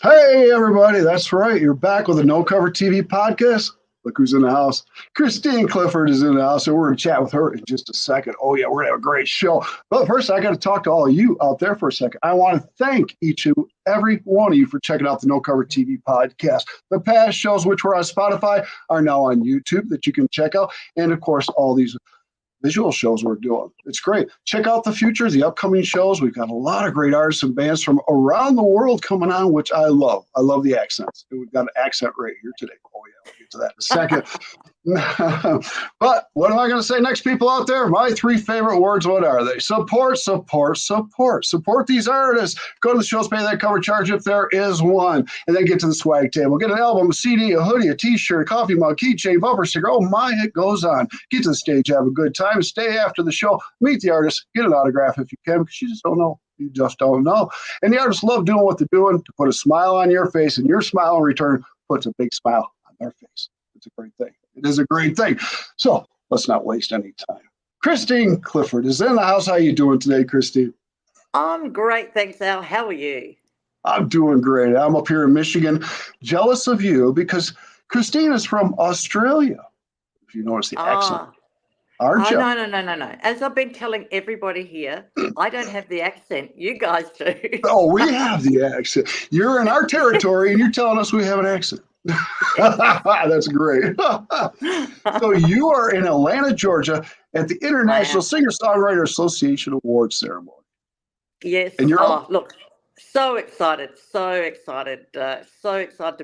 Hey, everybody. That's right. You're back with a No Cover TV podcast. Look who's in the house. Christine Clifford is in the house, and we're going to chat with her in just a second. Oh, yeah, we're going to have a great show. But first, I got to talk to all of you out there for a second. I want to thank each and every one of you for checking out the No Cover TV podcast. The past shows, which were on Spotify, are now on YouTube that you can check out. And, of course, all these visual shows we're doing. It's great. Check out the future, the upcoming shows. We've got a lot of great artists and bands from around the world coming on, which I love. I love the accents. We've got an accent right here today. Oh, yeah, we'll get to that in a second. But what am I going to say next, people out there? My three favorite words, what are they? Support, support, support. Support these artists. Go to the shows, pay that cover charge if there is one, and then get to the swag table. Get an album, a CD, a hoodie, a t-shirt, a coffee mug, keychain, bumper sticker. Oh, my, it goes on. Get to the stage, have a good time, stay after the show, meet the artist, get an autograph if you can, because you just don't know. You just don't know. And the artists love doing what they're doing to put a smile on your face, and your smile in return puts a big smile on their face. It's a great thing. It is a great thing. So let's not waste any time. Christine Clifford is in the house. How you doing today, Christine? I'm great, thanks, Al. How are you? I'm doing great. I'm up here in Michigan, jealous of you because Christine is from Australia. If you notice the accent, aren't you? No. As I've been telling everybody here, I don't have the accent. You guys do. Oh, we have the accent. You're in our territory and you're telling us we have an accent. That's great. So you are in Atlanta, Georgia at the International Singer-Songwriter Association Awards ceremony. Yes. And you're look, so excited to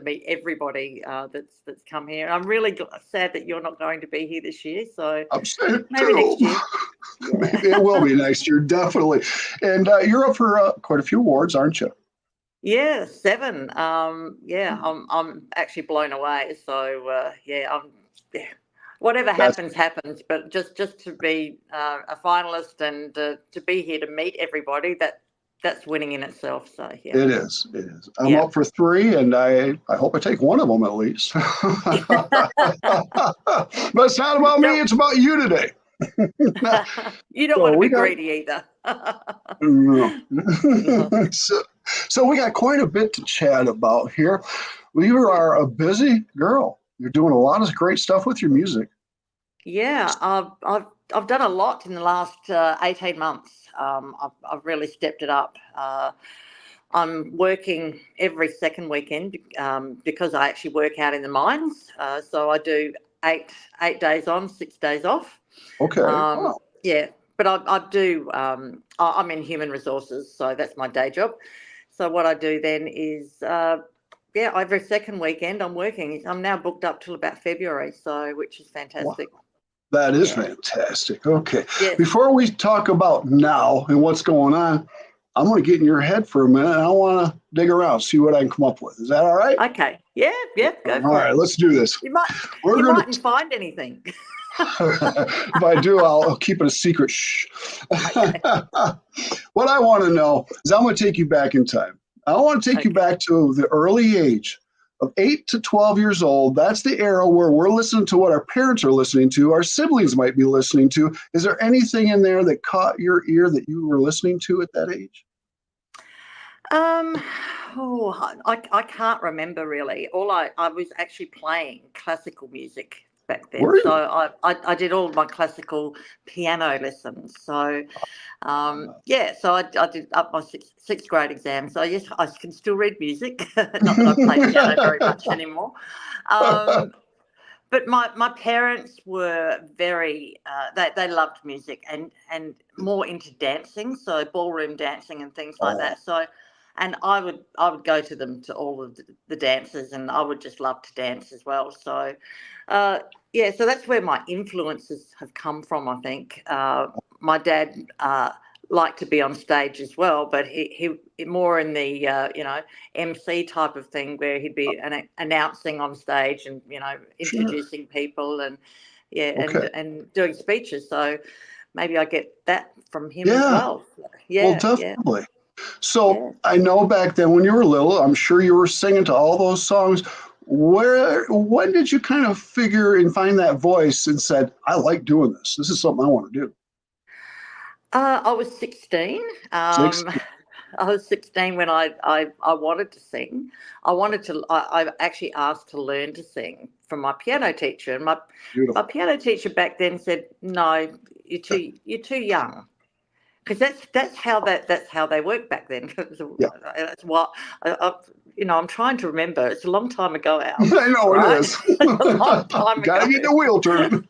meet everybody that's come here. I'm really sad that you're not going to be here this year. So I'm sad maybe too. next year. Maybe it will be next year, definitely. And you're up for quite a few awards, aren't you? Yeah, 7. I'm actually blown away. So whatever happens. But just to be a finalist and to be here to meet everybody, that's winning in itself. So yeah, it is. I'm up for 3, and I hope I take one of them at least. But it's not about me; it's about you today. You don't want to be greedy either. So we got quite a bit to chat about here. You are a busy girl. You're doing a lot of great stuff with your music. Yeah, I've done a lot in the last 18 months. I've really stepped it up. I'm working every second weekend because I actually work out in the mines. So I do eight days on, 6 days off. Okay. Wow. Yeah, but I do. I'm in human resources, so that's my day job. So what I do then is, every second weekend I'm working. I'm now booked up till about February, which is fantastic. Wow. That is fantastic. Okay. Yes. Before we talk about now and what's going on, I'm going to get in your head for a minute. And I want to dig around, see what I can come up with. Is that all right? Okay. Yeah. Go for it. All right, let's do this. You mightn't find anything. If I do, I'll keep it a secret. Shh. Okay. What I want to know is I'm going to take you back in time. I want to take you back to the early age of 8 to 12 years old. That's the era where we're listening to what our parents are listening to, our siblings might be listening to. Is there anything in there that caught your ear that you were listening to at that age? I can't remember really. I was actually playing classical music back then. So I did all my classical piano lessons. So so I did up my sixth grade exam. So yes, I can still read music. Not that I play piano very much anymore. But my parents were very they loved music and more into dancing, so ballroom dancing and things like that. So and I would go to them to all of the dances, and I would just love to dance as well. So so that's where my influences have come from, I think. My dad liked to be on stage as well, but he more in the MC type of thing, where he'd be announcing on stage and introducing people and and doing speeches. So maybe I get that from him as well. Well, definitely. So I know back then when you were little, I'm sure you were singing to all those songs. When did you kind of figure and find that voice and said, I like doing this. This is something I want to do? I was 16. when I wanted to sing. I actually asked to learn to sing from my piano teacher, and my Beautiful. piano teacher back then said, "No, you're too young." Because that's how they work back then. Yeah. That's what I'm trying to remember. It's a long time ago, Al. I know right? it is. It's a long time Got to ago. get the wheel turning.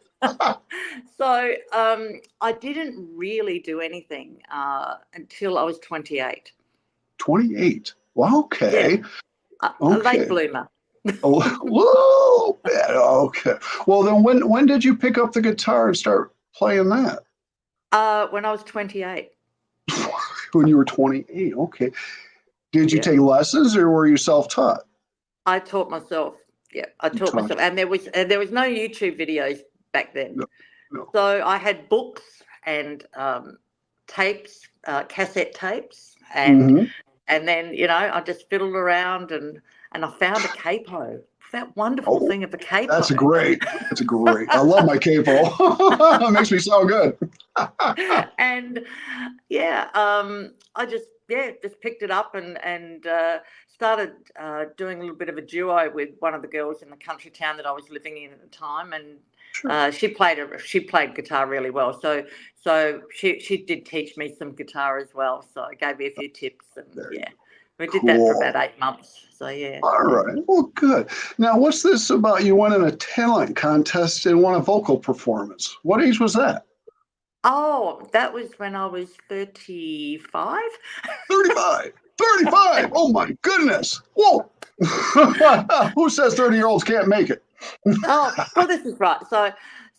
So I didn't really do anything until I was 28. 28. Well, okay. Yeah, a Okay. late bloomer. Whoa. Okay. Well, then when did you pick up the guitar and start playing that? When I was 28. When you were 28. Okay. Did you Yeah. take lessons or were you self-taught? I taught myself. Yeah, I You taught taught. myself, and there was no YouTube videos back then. No. So I had books and tapes, cassette tapes, and then I just fiddled around and I found a capo. That wonderful Oh, thing of a capo. that's great. That's great. I love my capo. It makes me so good. And I just picked it up and started doing a little bit of a duo with one of the girls in the country town that I was living in at the time, and Sure. she played guitar really well. So she did teach me some guitar as well. So gave me a few tips, and we did that for Cool. about 8 months. So yeah. All right. Well, good. Now, what's this about? You won in a talent contest and won a vocal performance. What age was that? Oh, that was when I was 35. 35. 35. Oh my goodness. Whoa. Who says 30-year-olds can't make it? Oh, well, this is right. So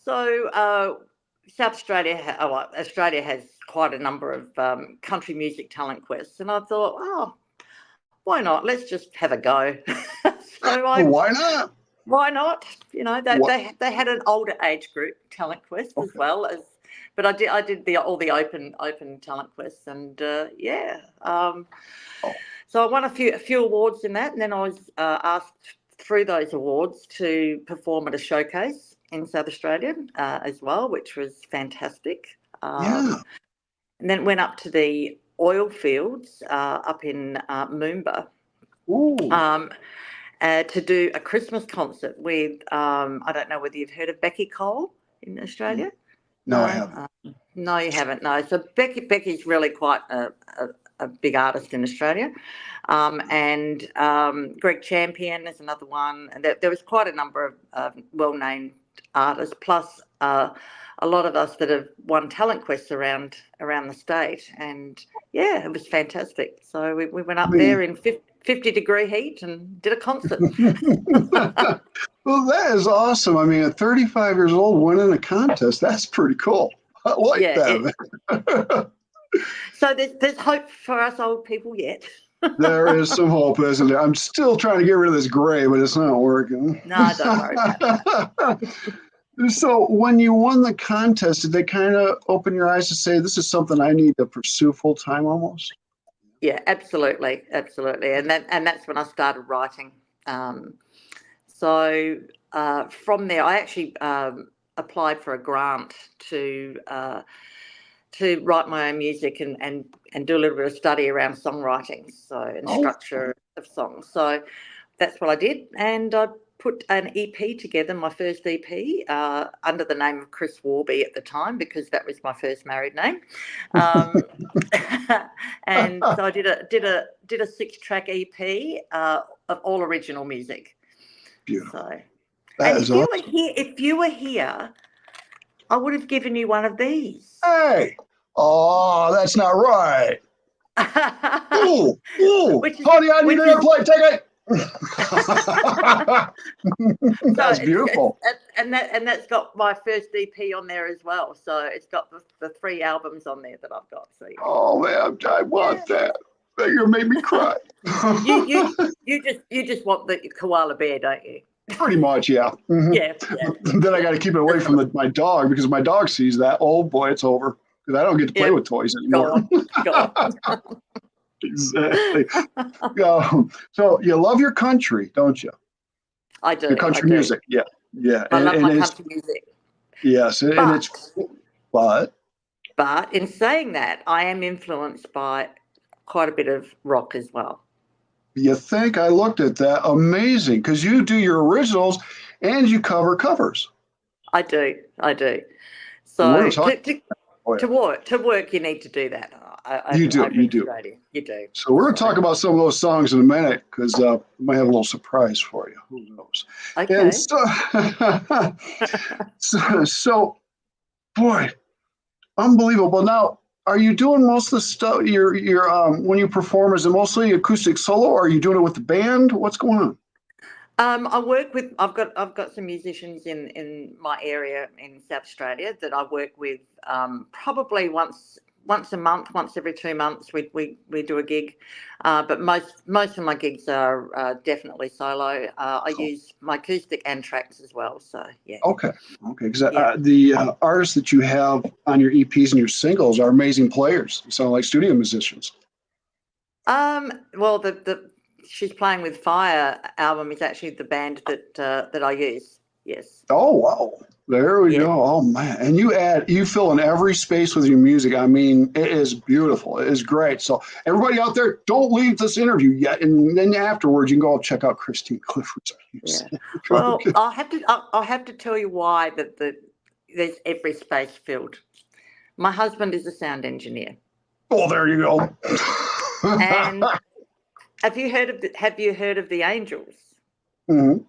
South Australia, Australia has quite a number of country music talent quests, and I thought, oh, why not? Let's just have a go. Why not? Why not? They had an older age group talent quest as well as, but I did all the open talent quests, and so I won a few awards in that, and then I was asked through those awards to perform at a showcase in South Australia as well, which was fantastic. Yeah. And then went up to the oil fields up in Moomba to do a Christmas concert with, I don't know whether you've heard of Becky Cole in Australia. No, I haven't. No, you haven't. No. So Becky's really quite a big artist in Australia. And Greg Champion is another one. And there was quite a number of well-named artists, plus a lot of us that have won talent quests around the state. And yeah, it was fantastic. So we went up there in 50-degree heat and did a concert. Well, that is awesome. I mean, at 35 years old, winning a contest, that's pretty cool. I like that. So there's hope for us old people yet. There is some hope, isn't there? I'm still trying to get rid of this gray, but it's not working. No, don't worry about it. So when you won the contest, did they kind of open your eyes to say, this is something I need to pursue full time almost? Yeah, absolutely. And that's when I started writing. So from there, I actually applied for a grant to write my own music and do a little bit of study around songwriting, and structure of songs. So that's what I did, and I put an EP together, my first EP, under the name of Chris Warby at the time, because that was my first married name. And so I did a 6-track EP of all original music. Beautiful. So, and if you were here, I would have given you one of these. Hey, oh, that's not right. Ooh, honey, I need to play. Take it. That's beautiful. And that's got my first EP on there as well. So it's got the 3 albums on there that I've got. So oh man, I want that. You're gonna make me cry. you just want the koala bear, don't you? Pretty much, yeah. Mm-hmm. Yeah. Then I got to keep it away from my dog, because if my dog sees that, oh boy, it's over. Because I don't get to play with toys anymore. Go on. Exactly. So you love your country, don't you? I do. Your country music, yeah. I love my country music. Yes, But in saying that, I am influenced by quite a bit of rock as well. You think? I looked at that. Amazing, because you do your originals and you cover covers. I do. We're So talking. to work, you need to do that. You do. Over You in do. Australia. You do. So we're going to talk about some of those songs in a minute because we might have a little surprise for you. Who knows? Okay. And so, boy, unbelievable. Now, are you doing most of the stuff? Your when you perform, is it mostly acoustic solo? Or are you doing it with the band? What's going on? I work with. I've got some musicians in my area in South Australia that I work with. Probably once a month, once every 2 months, we do a gig. But most of my gigs are definitely solo. I use my acoustic and tracks as well. So yeah. Okay. Because the artists that you have on your EPs and your singles are amazing players. They sound like studio musicians. Well, the She's Playing with Fire album is actually the band that I use. Yes. Oh wow. There we go. Oh man. And you fill in every space with your music. I mean, it is beautiful. It is great. So everybody out there, don't leave this interview yet. And then afterwards you can go check out Christine Clifford's music. Yeah. Well, I'll have to tell you why there's every space filled. My husband is a sound engineer. Oh, there you go. And have you heard of the Angels? Mm-hmm.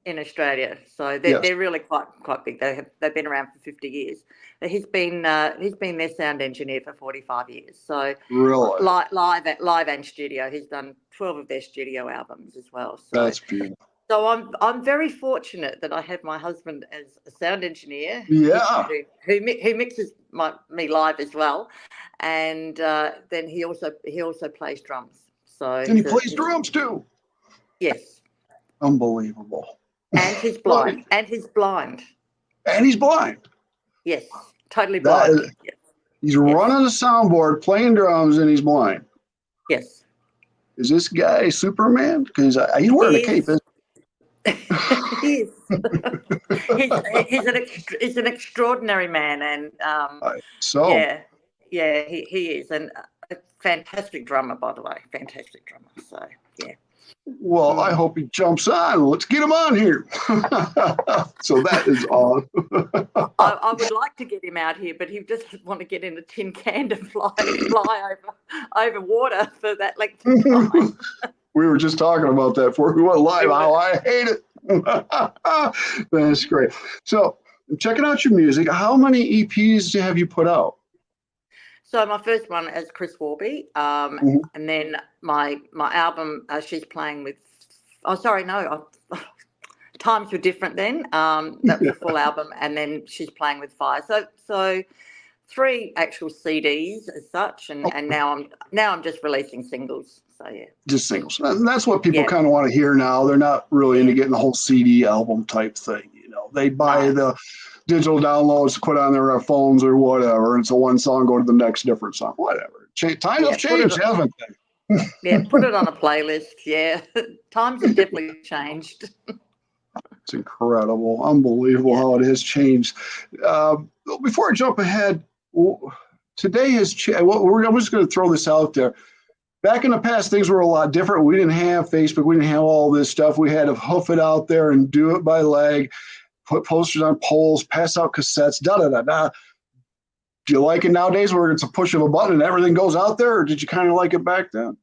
In Australia, so they're really quite big. They've been around for 50 years. He's been their sound engineer for 45 years. So really, live and studio. He's done 12 of their studio albums as well. So that's beautiful. So I'm very fortunate that I have my husband as a sound engineer. Yeah, who mixes me live as well, and then he also plays drums. So and he plays drums too. Yes. Unbelievable. And he's blind. And he's blind. Yes, totally blind. Yes. He's running a soundboard, playing drums, and he's blind. Yes. Is this guy Superman? Because he's wearing a cape. He is. he's an extraordinary man, and he is, and a fantastic drummer, by the way. Fantastic drummer. So yeah. Well, I hope he jumps on. Let's get him on here. So that is on. I would like to get him out here, but he doesn't want to get in a tin can to fly over water for that length of time. We were just talking about that before we went live. How I hate it. That's great. So checking out your music, how many EPs have you put out? So my first one is Chris Warby, and then my album, She's Playing with. Oh, sorry, no, times were different then. That was a full album, and then She's Playing with Fire. So 3 actual CDs as such, and now I'm just releasing singles. So yeah, just singles. And that's what people kind of want to hear now. They're not really into getting the whole CD album type thing. You know, they buy the digital downloads to put on their phones or whatever. And it's a one song, go to the next different song, whatever. Times have changed, haven't they? Yeah, put it on a playlist. Yeah, times have definitely changed. It's incredible, unbelievable how it has changed. Before I jump ahead, today has changed. I'm just going to throw this out there. Back in the past, things were a lot different. We didn't have Facebook. We didn't have all this stuff. We had to hoof it out there and do it by leg. Put posters on poles, pass out cassettes, da-da-da-da. Do you like it nowadays where it's a push of a button and everything goes out there, or did you kind of like it back then?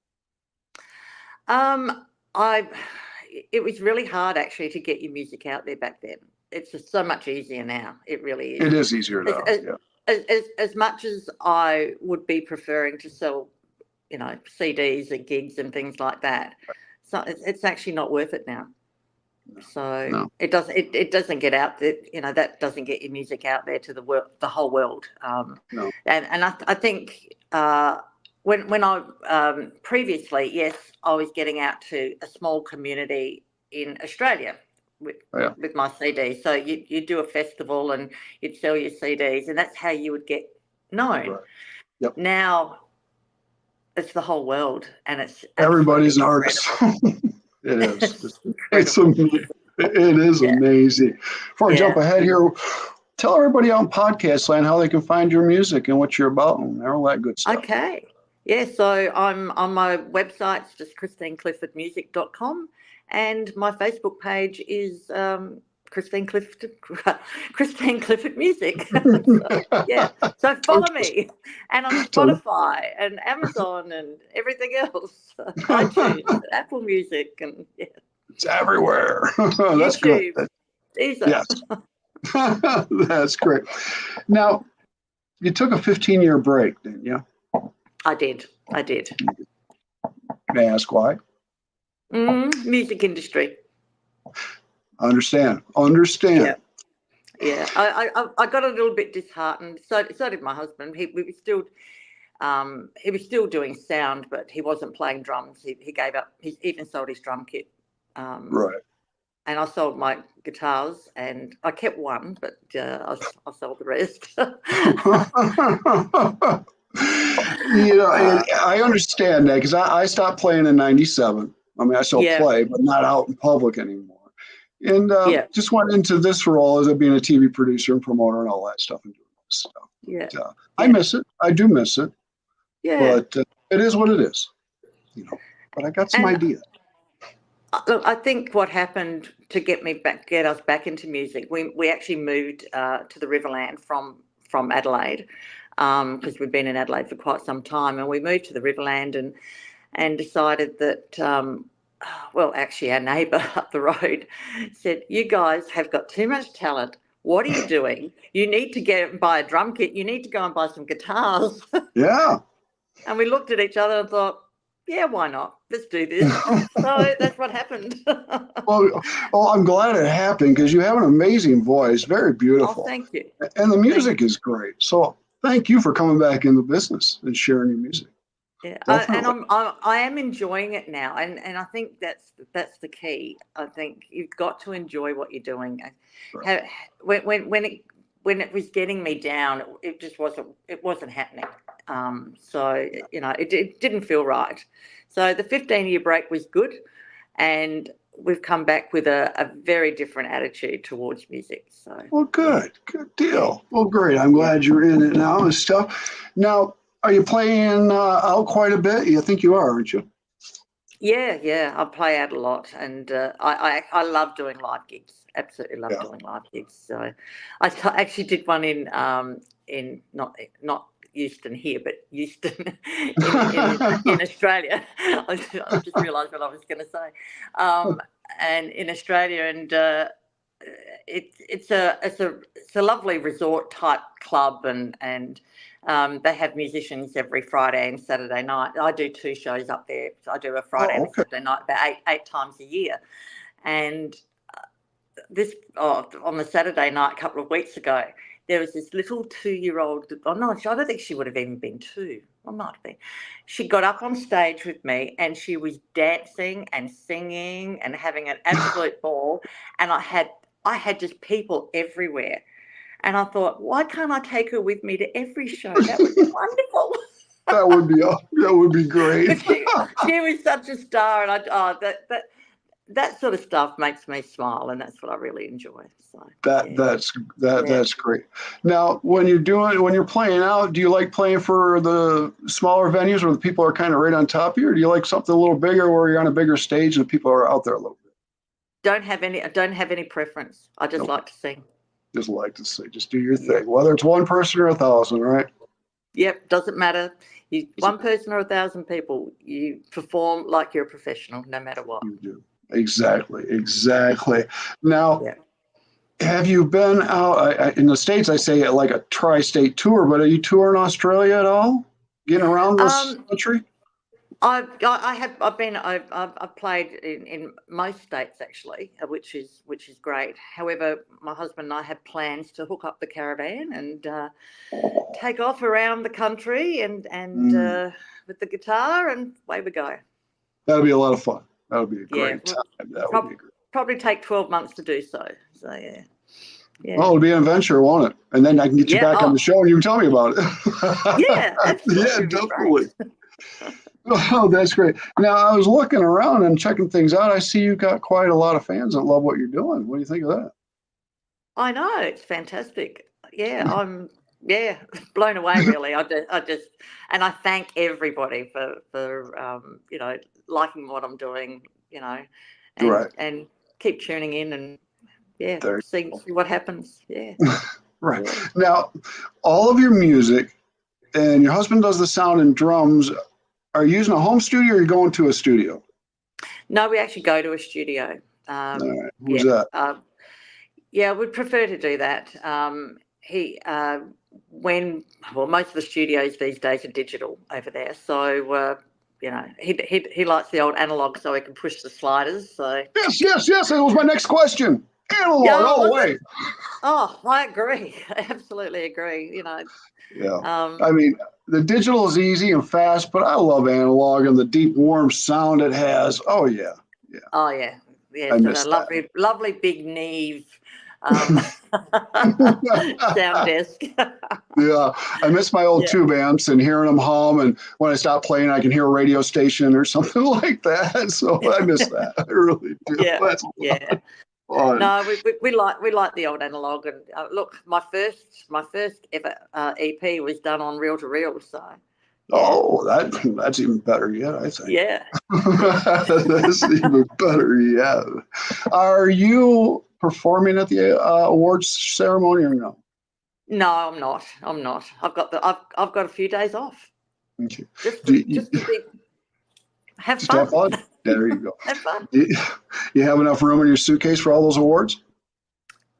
It was really hard actually to get your music out there back then. It's just so much easier now. It really is. It is easier now, As much as I would be preferring to sell, CDs and gigs and things like that. So it's actually not worth it now. So it doesn't get out there, that doesn't get your music out there to the whole world. No. And I think when I previously, yes, I was getting out to a small community in Australia with my CDs. So you do a festival and you'd sell your CDs, and that's how you would get known. Right. Yep. Now it's the whole world, and it's everybody's an artist. It is. It is amazing. Before I jump ahead here, tell everybody on podcast land how they can find your music and what you're about and all that good stuff. Okay. Yeah, so I'm on my website, it's just christinecliffordmusic.com, and my Facebook page is Christine Clifford, Christine Clifford Music. So, yeah, so follow me, and on So Spotify and Amazon and everything else, iTunes, Apple Music, and yeah, it's everywhere. That's good. YouTube, Deezer. Yes, that's great. Now, you took a 15-year break, didn't you? I did, I did. May I ask why? Music industry. Understand. Yeah. Yeah, I got a little bit disheartened. So did my husband. He was still doing sound, but he wasn't playing drums. He gave up. He even sold his drum kit. Right. And I sold my guitars, and I kept one, but I sold the rest. And I understand that because I stopped playing in '97. I mean, I still Yeah, play, but not out in public anymore. And yeah, just went into this role as being a TV producer and promoter and all that stuff and doing this stuff. yeah, But, I yeah, miss it. I do miss it, yeah. but it is what it is, you know. But I got some And ideas. look, I think what happened to get us back into music, we actually moved to the Riverland from Adelaide, because we'd been in Adelaide for quite some time, and we moved to the Riverland and decided that. Well, actually, our neighbour up the road said, "You guys have got too much talent. What are you doing? You need to buy a drum kit. You need to go and buy some guitars." Yeah. And we looked at each other and thought, yeah, why not? Let's do this. So that's what happened. Well, I'm glad it happened because you have an amazing voice, very Oh, beautiful, thank you. and the Thank music is great. So thank you for coming back in the business and sharing your music. Yeah, and Definitely. I am enjoying it now, and I think that's the key. I think you've got to enjoy what you're doing. Right. Have, when it was getting me down, it just wasn't happening. So it didn't feel right. So the 15-year break was good, and we've come back with a very different attitude towards music. So Well, yeah, good yeah, deal. Well, great. I'm yeah. glad you're in it now and stuff. Now, are you playing out quite a bit? You think you are, aren't you? Yeah. I play out a lot, and I love doing live gigs. Absolutely love Yeah. doing live gigs. So actually did one in not Euston here, but Euston in Australia. I just realised what I was going to say. And in Australia, and it's a lovely resort type club, and they have musicians every Friday and Saturday night. I do 2 shows up there. So I do a Friday Oh, and a okay. Saturday night about eight times a year. And on the Saturday night a couple of weeks ago, there was this little 2-year-old. Oh no, I don't think she would have even been 2. I might have been. She got up on stage with me and she was dancing and singing and having an absolute ball. And I had just people everywhere. And I thought, why can't I take her with me to every show? That would be wonderful. That would be great. But she was such a star, and that sort of stuff makes me smile, and that's what I really enjoy. So That yeah, that's yeah. that's great. Now, when you're playing out, do you like playing for the smaller venues where the people are kind of right on top of you, or do you like something a little bigger where you're on a bigger stage and the people are out there a little bit? I don't have any preference. I just No, like to sing. just like to say, just do your Yeah. thing, whether it's one person or 1,000, right? Yep, doesn't matter. You one person or 1,000 people, you perform like you're a professional, no matter what. You do. Exactly. Now, Yeah. have you been out in the States? I say like a tri-state tour, but are you touring Australia at all? Getting around this Um, country? I've played in most states actually, which is great. However, my husband and I have plans to hook up the caravan and take off around the country and Mm, with the guitar, and away we go. that'll be a lot of fun. That'll be a Yeah, great time. That would be prob- great. probably take 12 months to do so. So yeah, Well, yeah, it'll be an adventure, won't it? And then I can get you yeah. back on the Oh, show and you can tell me about yeah, it. Yeah, absolutely, it'd be definitely. great. Oh, that's great. Now, I was looking around and checking things out. I see you got quite a lot of fans that love what you're doing. What do you think of that? I know, it's fantastic. Yeah, yeah, blown away really. And I thank everybody for liking what I'm doing, Right. and keep tuning in and There. see what happens. Yeah. Right. Yeah. Now, all of your music, and your husband does the sound and drums. Are you using a home studio or are you going to a studio? No, we actually go to a studio. All right. Who's Yeah. that? Yeah, we'd prefer to do that. Most of the studios these days are digital over there, so he likes the old analog, so he can push the sliders. So Yes. That was my next question. Analog yeah, all the was way. it? Oh, I agree. I absolutely agree. Yeah. Um, I mean, the digital is easy and fast, but I love analog and the deep, warm sound it has. Oh, yeah. Yeah. oh yeah, I yes, and a miss that. lovely big Neve um, sound desk. Yeah, I miss my old Yeah, tube amps and hearing them hum. And when I stop playing, I can hear a radio station or something like that. So I miss that. I really do. yeah, That's yeah. fun. No, we like the old analog, and look, my first ever EP was done on reel to reel. So yeah, Oh, that's even better yet, I think. yeah, yeah. That's even better yet. Are you performing at the awards ceremony or no? No, I'm not. I'm not. I've got a few days off Okay. just Do to you, have just have fun. fun? There you go. Have fun. You have enough room in your suitcase for all those awards?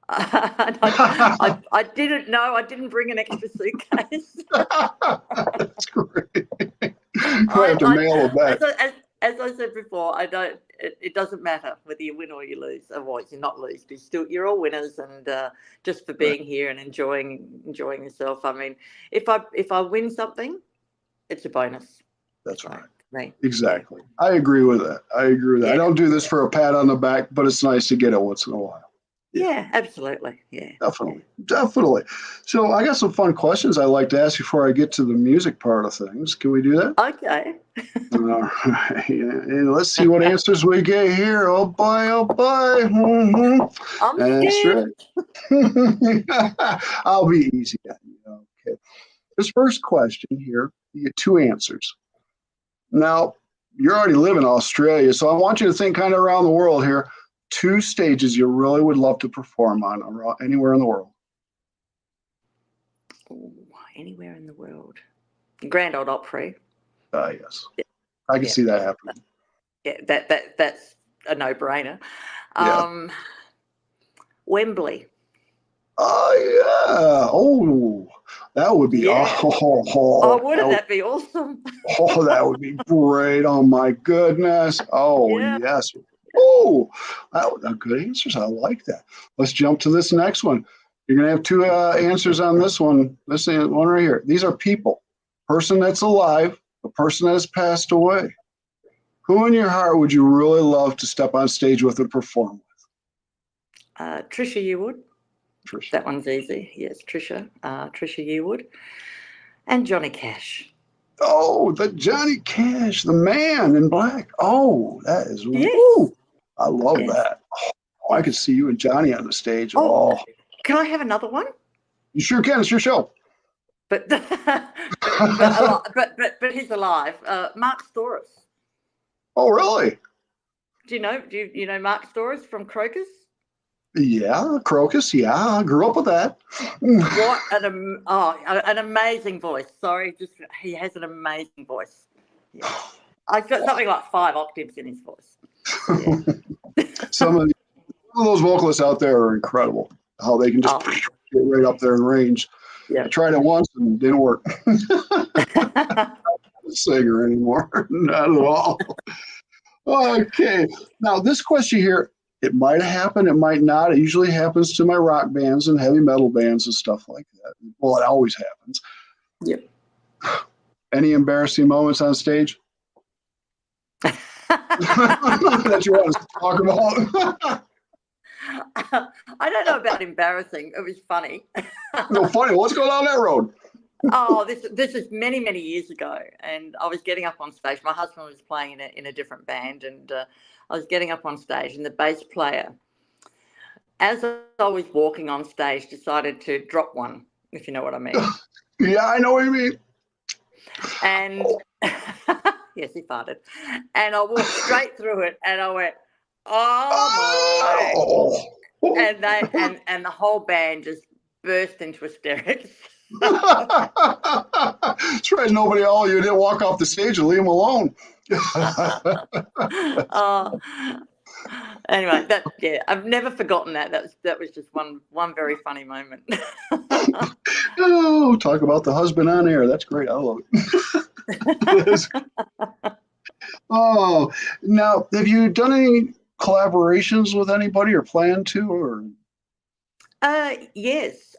I didn't know. I didn't bring an extra suitcase. That's great. You might have to I, mail them back. as I said before, I don't. It doesn't matter whether you win or you lose. Otherwise, you're not lose. You're all winners, and just for Right. being here and enjoying yourself. I mean, if I win something, it's a bonus. That's So, right. me, yeah, Exactly. I agree with that. I yeah, don't do this for a pat on the back, but it's nice to get it once in a while. Yeah, yeah, absolutely, yeah, yeah. definitely. So I got some fun questions I'd like to ask before I get to the music part of things. Can we do that? Okay. All right. And let's see what answers we get here. Oh boy, oh boy. I'm That's scared. right. I'll be easy on you. Okay. This first question here, you get two answers. Now, you already live in Australia, so I want you to think kind of around the world here. Two stages you really would love to perform on anywhere in the world. Ooh, anywhere in the world. Grand Ole Opry. Yes, I can Yeah, see that happening. yeah. That's a no-brainer. Yeah. Wembley. Oh yeah. Oh, that would be Yeah. Oh, wouldn't that be awesome? that would be great. Oh my goodness. Oh Yeah. yes. Oh, good answers. I like that. Let's jump to this next one. You're gonna have two answers on this one. This one right here. These are people. Person that's alive, a person that has passed away. Who in your heart would you really love to step on stage with and perform Trisha Yearwood. with? That one's easy. Yes, Trisha. Trisha Yearwood. And Johnny Cash. Oh, the Johnny Cash, the man in black. Oh, that is, Yes. ooh, I love Yes. that. Oh, I could see you and Johnny on the stage. Oh, Oh, can I have another one? you sure can. It's your show. But but he's alive. Mark Storis. Oh, really? Do you know Mark Storis from Crocus? Yeah, Crocus. Yeah, I grew up with that. What an amazing voice. Sorry, just he has an amazing voice. Yeah. I've got something like 5 octaves in his voice. Yeah. Some of those vocalists out there are incredible. How they can just get right up there in range. Yeah. I tried it once and it didn't work. Singer anymore. Not at all. Okay. Now, this question here, it might happen, it might not. It usually happens to my rock bands and heavy metal bands and stuff like that. Well, it always happens. Yep. Any embarrassing moments on stage that you want to talk about? I don't know about embarrassing. It was funny. No, funny. What's going on that road? Oh, this is many years ago, and I was getting up on stage. My husband was playing in a different band, and I was getting up on stage, and the bass player, as I was walking on stage, decided to drop one. if you know what I mean. Yeah, I know what you mean. And yes, he farted. And I walked straight through it, and I went, "Oh my!" And and the whole band just burst into hysterics. Surprised nobody, you didn't walk off the stage and leave him alone. Oh, anyway, I've never forgotten that. That was just one very funny moment. Oh, talk about the husband on air. That's great. I love it. Oh, now have you done any collaborations with anybody or plan to? Or Yes.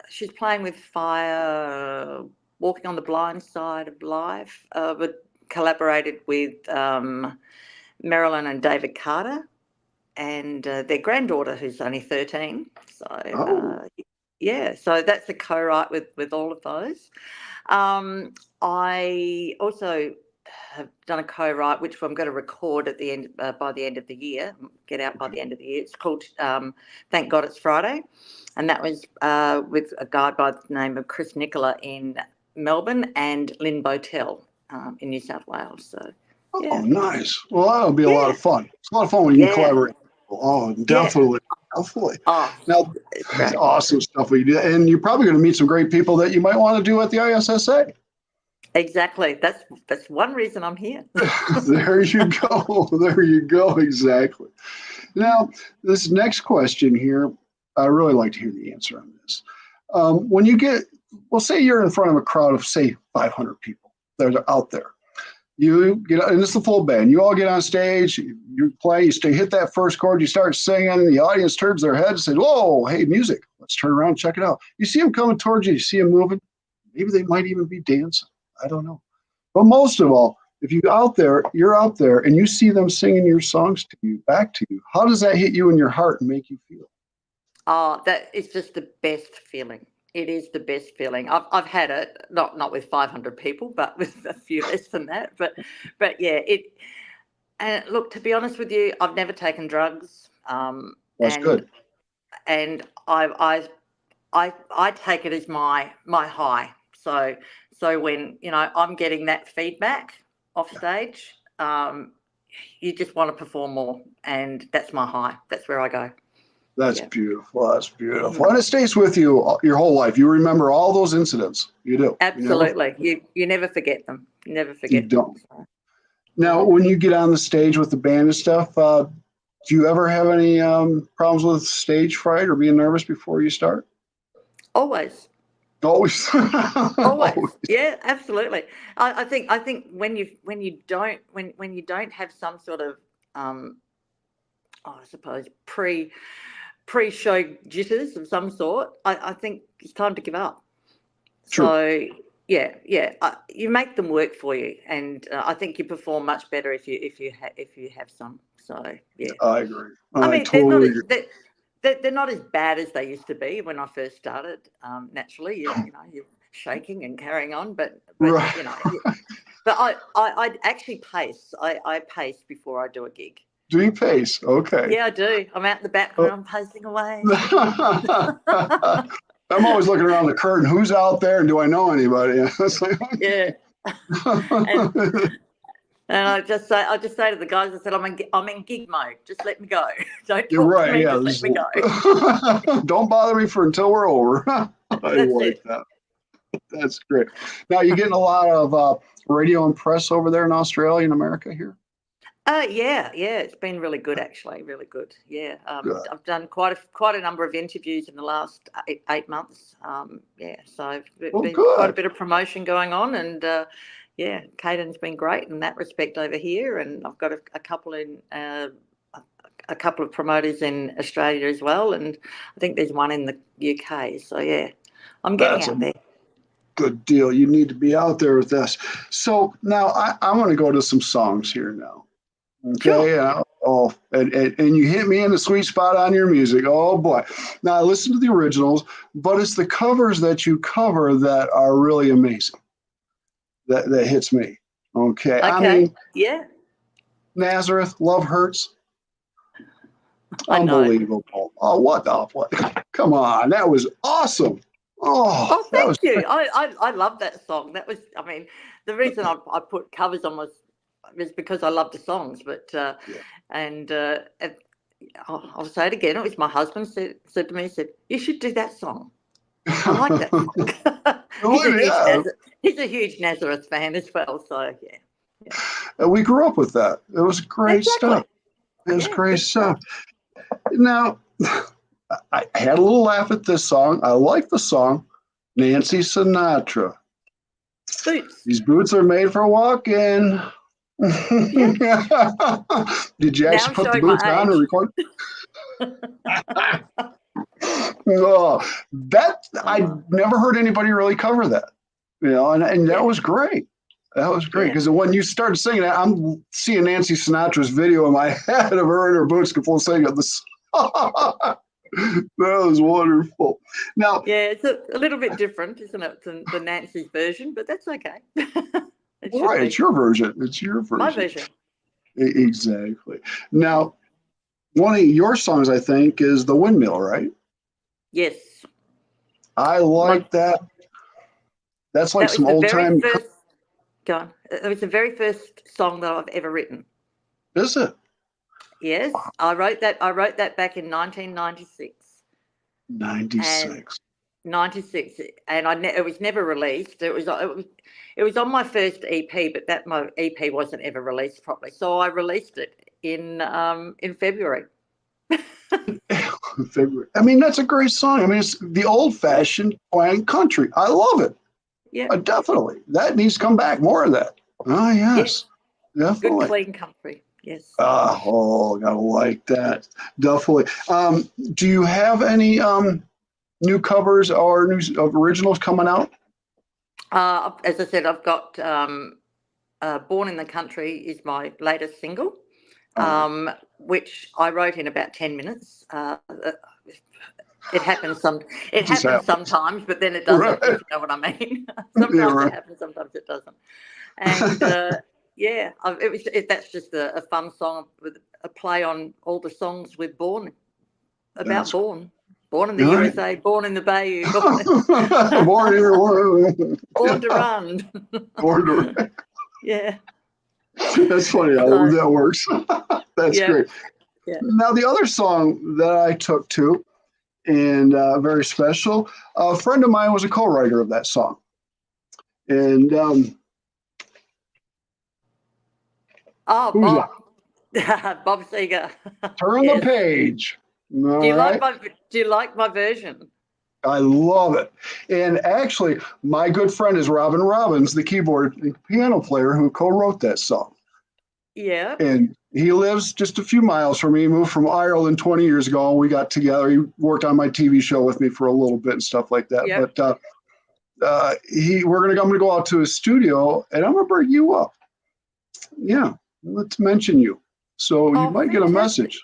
She's playing with fire, walking on the blind side of life. But collaborated with Marilyn and David Carter and their granddaughter, who's only 13. So yeah, so that's a co-write with all of those. I also have done a co-write, which I'm going to record at the end by the end of the year. Get out by the end of the year. It's called "Thank God It's Friday," and that was with a guy by the name of Chris Nicola in Melbourne and Lynn Botel in New South Wales. So, yeah. Oh, nice. Well, that'll be a lot of fun. It's a lot of fun when you can collaborate. Oh, definitely. Definitely. Oh, now, it's awesome stuff we do. And you're probably going to meet some great people that you might want to do at the ISSA. Exactly. That's one reason I'm here. There you go. There you go. Exactly. Now, this next question here, I really like to hear the answer on this. When you get, well, say you're in front of a crowd of, say, 500 people that are out there. You get, and it's the full band. You all get on stage, you play, you hit that first chord, you start singing, the audience turns their head and says, "Whoa, hey, music, let's turn around and check it out." You see them coming towards you, you see them moving. Maybe they might even be dancing. I don't know. But most of all, if you're out there and you see them singing your songs to you, back to you, how does that hit you in your heart and make you feel? Oh, that is just the best feeling. It is the best feeling. I've had it, not with 500 people, but with a few less than that. But yeah, and look, to be honest with you, I've never taken drugs. That's good. And I take it as my high. So when I'm getting that feedback off stage, you just want to perform more, and that's my high. That's where I go. That's beautiful. That's beautiful. And it stays with you your whole life. You remember all those incidents. You do. Absolutely. You never forget them. You never forget them. You don't. Now, when you get on the stage with the band and stuff, do you ever have any problems with stage fright or being nervous before you start? Always. Always. Always. Yeah, absolutely. I think when you don't have some sort of I suppose pre-show jitters of some sort, I think it's time to give up. True. So yeah, you make them work for you, and I think you perform much better if you have some. So yeah, I agree. I mean, totally agree. they're not as bad as they used to be when I first started. Naturally, you're shaking and carrying on, but right. but I actually pace. I pace before I do a gig. Do you pace? Okay. Yeah, I do. I'm out in the background pacing away. I'm always looking around the curtain. Who's out there, and do I know anybody? Yeah. And I just say to the guys, I said, I'm in gig mode. Just let me go. Don't talk to me. Yeah, just let me go. Don't bother me until we're over. I like that. That's great. Now, you're getting a lot of radio and press over there in Australia and America here? Yeah, it's been really good, actually, really good. Yeah, I've done quite a number of interviews in the last 8 months. So been quite a bit of promotion going on, and Caden's been great in that respect over here, and I've got a couple of promoters in Australia as well, and I think there's one in the UK. So yeah, I'm getting out there. Good deal. You need to be out there with us. So now I want to go to some songs here now. Okay. Sure. And you hit me in the sweet spot on your music. Oh boy. Now I listen to the originals, but it's the covers that you cover that are really amazing. That hits me. Okay. I mean, yeah. Nazareth, Love Hurts. Unbelievable. Oh, what? Come on. That was awesome. Oh, Oh, that was thank you. I love that song. That was, I mean, the reason I put covers on was because I love the songs. But yeah. and I'll say it again. It was my husband said to me, he said, "You should do that song. I like that song." he's a huge Yeah, He's a huge Nazareth fan as well. So yeah, yeah, we grew up with that. It was great stuff. exactly. It was Yeah, great good stuff. stuff. Now, I had a little laugh at this song. I like the song, Nancy Sinatra. Boots. These boots are made for walking. Yeah. Did you Now actually I'm put the showing boots my on and age. record? Oh, that I Oh, never heard anybody really cover that. And that yeah, was great. That was great yeah. because when you started singing that, I'm seeing Nancy Sinatra's video in my head of her in her boots before singing the song. That was wonderful. Now, Yeah, it's a little bit different, isn't it, than the Nancy's version, but that's okay. It should right, it's be. your version. It's your My version. version. Exactly. Yeah. Now, one of your songs, I think, is The Windmill, right? Yes. I My like that. That's like That was some the old very time. first go on. It was the very first song that I've ever written. Is it? Yes, I wrote that back in 1996 and 96. 96, and it was never released. It was on my first EP, but that my EP wasn't ever released properly. So I released it in February. February. I mean, that's a great song. I mean, it's the old Yeah, fashioned twang country. I love it. yeah, Definitely. That needs to come back. More of that. Oh, yes. yes. Good Definitely. clean country. Yes. Gotta like that. Definitely. Do you have any new covers or new originals coming out? As I said, I've got "Born in the Country" is my latest single, Uh, which I wrote in about 10 minutes. It happens some. It just happens happens. sometimes, but then it Right. doesn't. If you know what I mean. Yeah, Sometimes it right. happens, sometimes it doesn't. And yeah, that's just a fun song with a play on all the songs with "Born" about That's born in the all right. USA, born in the Bayou, Born here. born to run. Born to. Yeah. That's funny how So that works. That's yeah, great. yeah. Now, the other song that I took to, and very special, a friend of mine was a co writer of that song. And Oh, who's that? Bob, Bob Seger. Turn the Yes. page. Do All you like right. my Do you like my version? I love it. And actually, my good friend is Robin Robbins, the keyboard and piano player who co wrote that song. Yeah. And he lives just a few miles from me. He moved from Ireland 20 years ago. And we got together. He worked on my TV show with me for a little bit and stuff like that. Yep. But I'm gonna go out to his studio and I'm gonna bring you up. Yeah, let's mention you. So you Oh, might get a fantastic. message.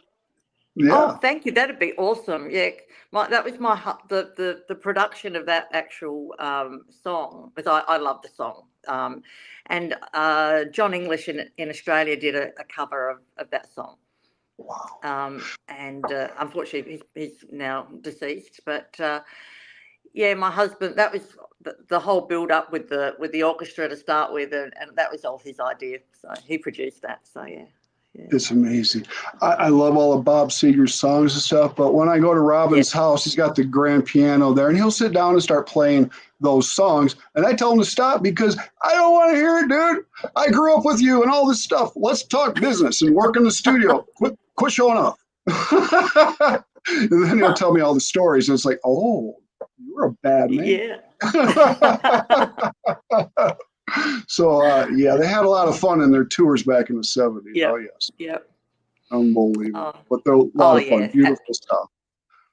Oh, Yeah. thank you. That'd be awesome. Yeah. That was the production of that actual song, because I love the song. And John English in Australia did a cover of that song. Wow. And unfortunately, he's now deceased. But yeah, my husband. That was the whole build up with the orchestra to start with, and that was all his idea. So he produced that. So yeah, yeah, It's amazing. I love all of Bob Seger's songs and stuff, but when I go to yeah, Robin's house, he's got the grand piano there, and he'll sit down and start playing those songs. And I tell him to stop because I don't want to hear it, dude. I grew up with you and all this stuff. Let's talk business and work in the studio. Quit showing off. And then he'll tell me all the stories, and it's like, oh, you're a bad man. yeah. So yeah, they had a lot of fun in their tours back in the 70s. Oh Yep, yes, yep. unbelievable. Oh, But they're a oh lot of fun. yeah, Beautiful stuff.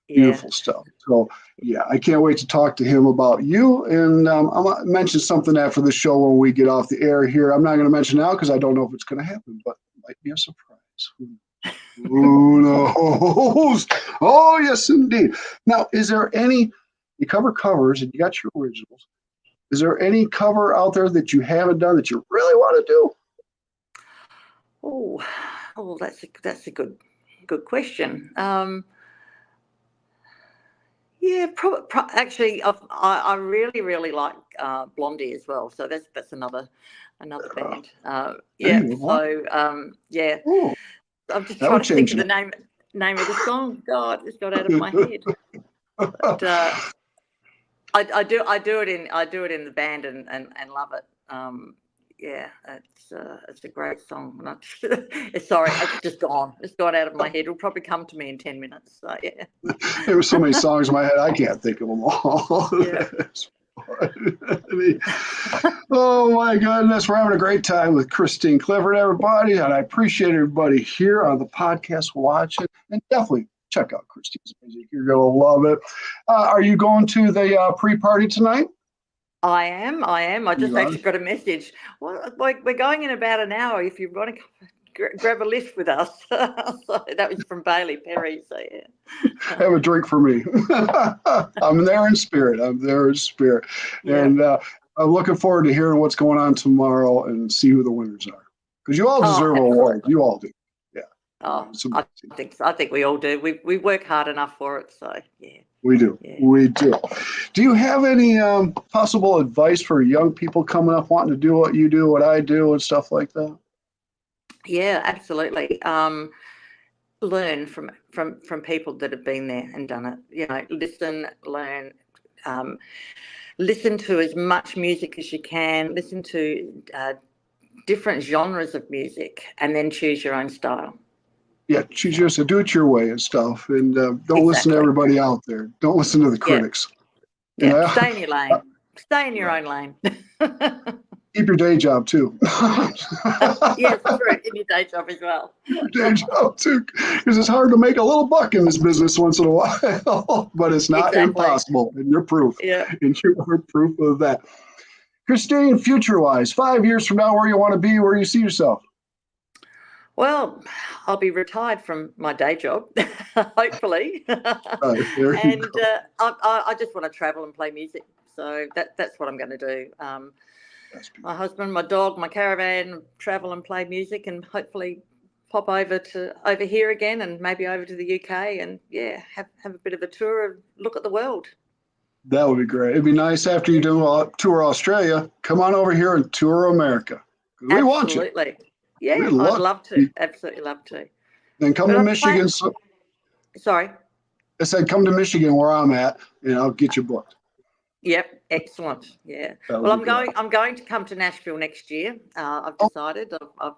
yeah. Beautiful stuff. So yeah, I can't wait to talk to him about you. And I'm gonna mention something after the show when we get off the air here. I'm not going to mention now because I don't know if it's going to happen, but it might be a surprise. Who knows? Oh yes, indeed. Now, is there any? You cover covers and you got your originals. Is there any cover out there that you haven't done that you really want to do? Oh, oh, that's a good question. Yeah, actually, I really, really like Blondie as well. So that's another band. There Yeah. you go. So yeah, Oh, I'm just that trying would to think change of the it. name of the song. God, it's got out of my head. But I do it in the band and love it. Yeah, it's a great song. Sorry, it's just gone. It's gone out of my head. It'll probably come to me in 10 minutes. So yeah. There were so many songs in my head, I can't think of them all. Yeah. Oh my goodness, we're having a great time with Christine Clifford, everybody, and I appreciate everybody here on the podcast watching, and definitely check out Christine's music. You're gonna love it. Are you going to the pre-party tonight? I am. I just You are. actually got a message. Well, we're going in about an hour. If you want to grab a lift with us. So that was from Bailey Perry. So yeah. Have a drink for me. I'm there in spirit. I'm there in spirit, Yeah. and I'm looking forward to hearing what's going on tomorrow and see who the winners are. Because you all Oh, deserve an award. absolutely. You all do. Yeah. Oh, It's I amazing. think so. I think we all do. We work hard enough for it. So yeah. We do. Yeah. We do. Do you have any possible advice for young people coming up wanting to do what you do, what I do, and stuff like that? Yeah, absolutely. Learn from people that have been there and done it. You know, listen, learn, um, listen to as much music as you can. Listen to different genres of music, and then choose your own style. Yeah, choose yours to do it your way and stuff, and don't listen to Exactly. everybody out there. Don't listen to the Yeah. critics. And Yeah. Stay in your lane. Stay in your right. own lane. Keep your day job too. Yes, true. In your day job as well. Your day job too, because it's hard to make a little buck in this business once in a while, but it's not Exactly. impossible. And you're proof. Yeah. And you are proof of that. Christine, future-wise, 5 years from now, where you want to be, where you see yourself? Well, I'll be retired from my day job, hopefully, There you and go. I just want to travel and play music. So that's what I'm going to do. My husband, my dog, my caravan, travel and play music, and hopefully pop over here again, and maybe over to the UK, and yeah, have a bit of a tour and look at the world. That would be great. It'd be nice after you do tour Australia, come on over here and tour America. We want you. Absolutely. We'd Yeah, I'd love love to. you. Absolutely love to. Then come But to I'm playing. Michigan. So Sorry. I said, come to Michigan where I'm at, and I'll get you booked. Yep, excellent. Yeah. That would Well, be great. I'm going to come to Nashville next year. I've Oh, decided. I've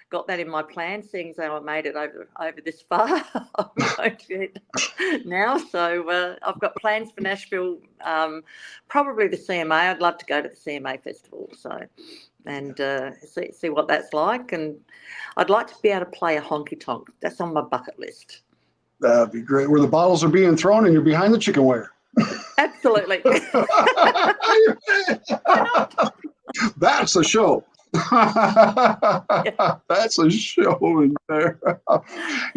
got that in my plan. Seeing as how I made it over this far, I'm going to now. So I've got plans for Nashville. Probably the CMA. I'd love to go to the CMA festival. So and see what that's like. And I'd like to be able to play a honky tonk. That's on my bucket list. that'd be great. Where the bottles are being thrown and you're behind the chickenware. Absolutely. Why not? That's a show. Yeah. That's a show in there.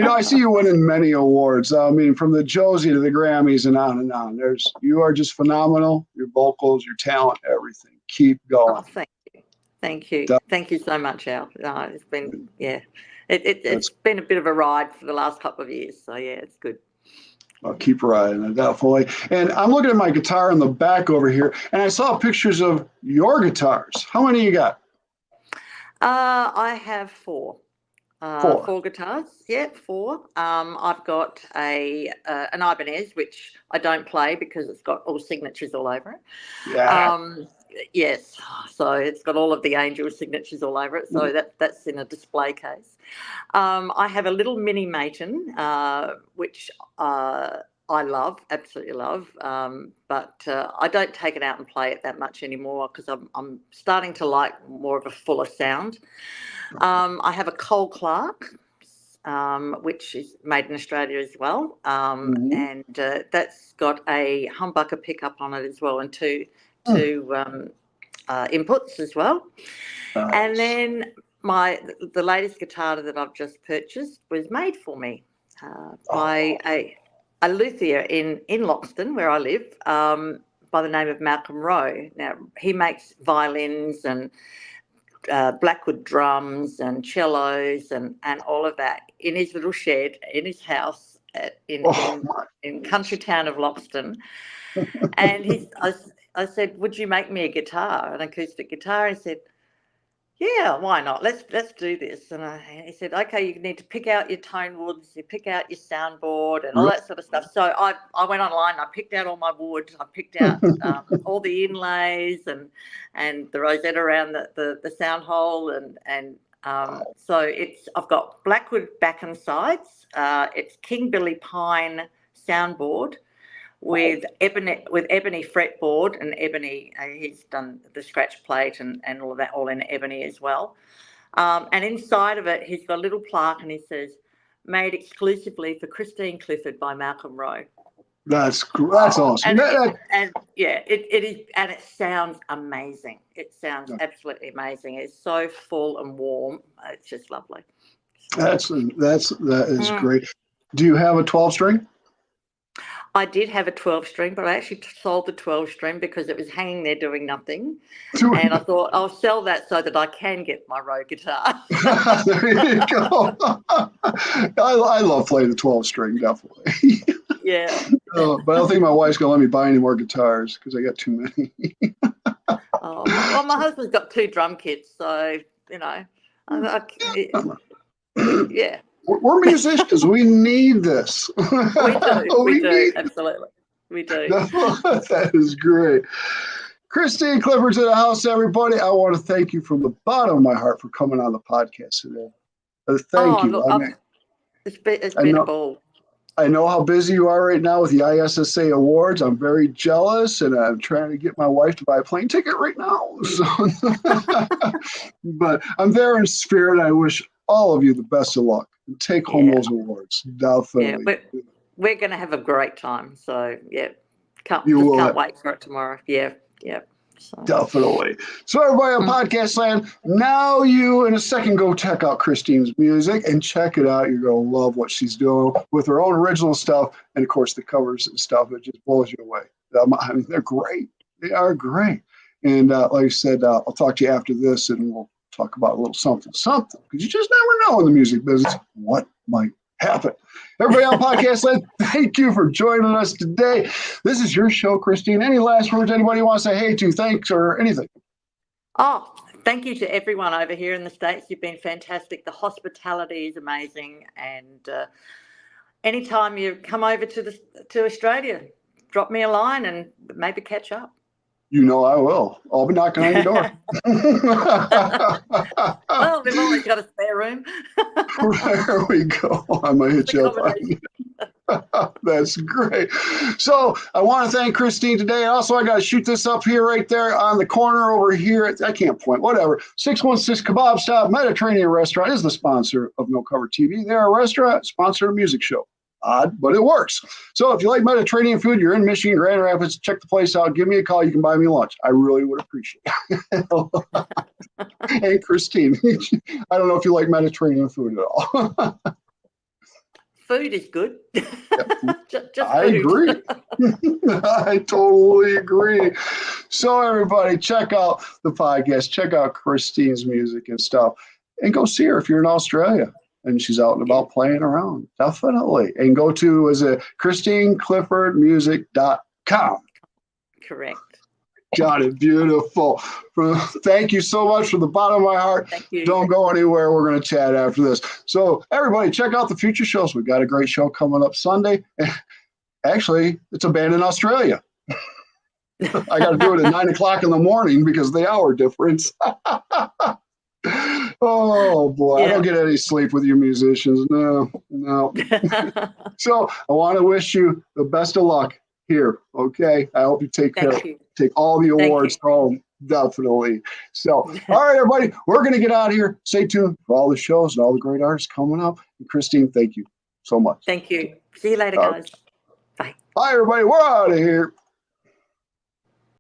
I see you winning many awards. I mean, from the Josie to the Grammys and on and on. You are just phenomenal. Your vocals, your talent, everything. Keep Oh, going. thank you so much, Al. It's been That's it's been a bit of a ride for the last couple of years. So yeah, it's good. I'll keep riding it, definitely. And I'm looking at my guitar in the back over here, and I saw pictures of your guitars. How many you got? I have four. Four. Four guitars. Yeah, four. I've got an Ibanez, which I don't play because it's got all signatures all over it. Yeah. Yes, so it's got all of the angel signatures all over it. So that's in a display case. I have a little mini Maton, which I love, absolutely love, but I don't take it out and play it that much anymore because I'm starting to like more of a fuller sound. I have a Cole Clark, which is made in Australia as well, Mhm. and that's got a humbucker pickup on it as well, and two inputs as well. And Nice. then the latest guitar that I've just purchased was made for me by Oh, a luthier in Loxton, where I live, by the name of Malcolm Rowe. Now, he makes violins and Blackwood drums and cellos and all of that in his little shed in his house. in Oh, in in country town of Loxton, and I said, "Would you make me a guitar, an acoustic guitar?" He said, "Yeah, why not? Let's do this." And he said, "Okay, you need to pick out your tone woods, you pick out your soundboard, and all that sort of stuff." So I went online, I picked out all my wood, I picked out all the inlays and the rosette around the sound hole, so I've got blackwood back and sides. It's King Billy Pine soundboard with ebony fretboard and ebony. He's done the scratch plate and all of that, all in ebony as well. And inside of it, he's got a little plaque, and he says, "Made exclusively for Christine Clifford by Malcolm Rowe." That's awesome. And it is, and it sounds amazing. It sounds absolutely amazing. It's so full and warm. It's just lovely. That is great. Do you have a 12-string? I did have a 12-string, but I actually sold the 12-string because it was hanging there doing nothing. And I thought, I'll sell that so that I can get my Rowe guitar. There you go. I love playing the 12-string, definitely. Yeah. But I don't think my wife's going to let me buy any more guitars because I got too many. Well, my husband's got 2 drum kits, so, yeah. We're musicians. We need this. We do. Absolutely. We do. That is great. Christine Clifford's in the house, everybody. I want to thank you from the bottom of my heart for coming on the podcast today. Thank you. Look, it's been a ball. I know how busy you are right now with the ISSA awards. I'm very jealous, and I'm trying to get my wife to buy a plane ticket right now. So, but I'm there in spirit. I wish all of you the best of luck and take home those awards. Definitely. Yeah, we're going to have a great time. So, can't wait for it tomorrow. Yeah. So. Definitely. So everybody on podcast land, now you in a second go check out Christine's music and check it out. You're going to love what she's doing with her own original stuff. And of course the covers and stuff, it just blows you away. I mean, they're great. They are great. And like I said, I'll talk to you after this and we'll talk about a little something, because you just never know in the music business what might happen. Everybody on podcast land, thank you for joining us today. This is your show, Christine. Any last words anybody wants to say hey to, thanks, or anything? Oh, thank you to everyone over here in the States. You've been fantastic. The hospitality is amazing. And anytime you come over to Australia, drop me a line and maybe catch up. You know I will. I'll be knocking on your door. Well, we've always got a spare room. There we go. I might hit you up. That's great. So I want to thank Christine today. Also, I got to shoot this up here right there on the corner over here. I can't point, whatever. 616 Kebab Stop Mediterranean Restaurant is the sponsor of No Cover TV. They're a restaurant, sponsor a music show. Odd, but it works. So if you like Mediterranean food, you're in Michigan, Grand Rapids, check the place out. Give me a call. You can buy me lunch. I really would appreciate it. Hey, Christine, I don't know if you like Mediterranean food at all. Food is good. just I agree. I totally agree. So everybody, check out the podcast. Check out Christine's music and stuff. And go see her if you're in Australia. And she's out and about playing around. Definitely. And go to, ChristineCliffordmusic.com. Correct. Got it. Beautiful. Thank you so much from the bottom of my heart. Thank you. Don't go anywhere. We're going to chat after this. So everybody, check out the future shows. We've got a great show coming up Sunday. Actually, it's a band in Australia. I got to do it at 9 o'clock in the morning because of the hour difference. Oh boy, yeah. I don't get any sleep with you musicians. No. So I want to wish you the best of luck here. Okay. I hope you take all the awards home. Definitely. So, all right, everybody, we're going to get out of here. Stay tuned for all the shows and all the great artists coming up. And Christine, thank you so much. Thank you. See you later, guys. Bye. Bye, everybody. We're out of here.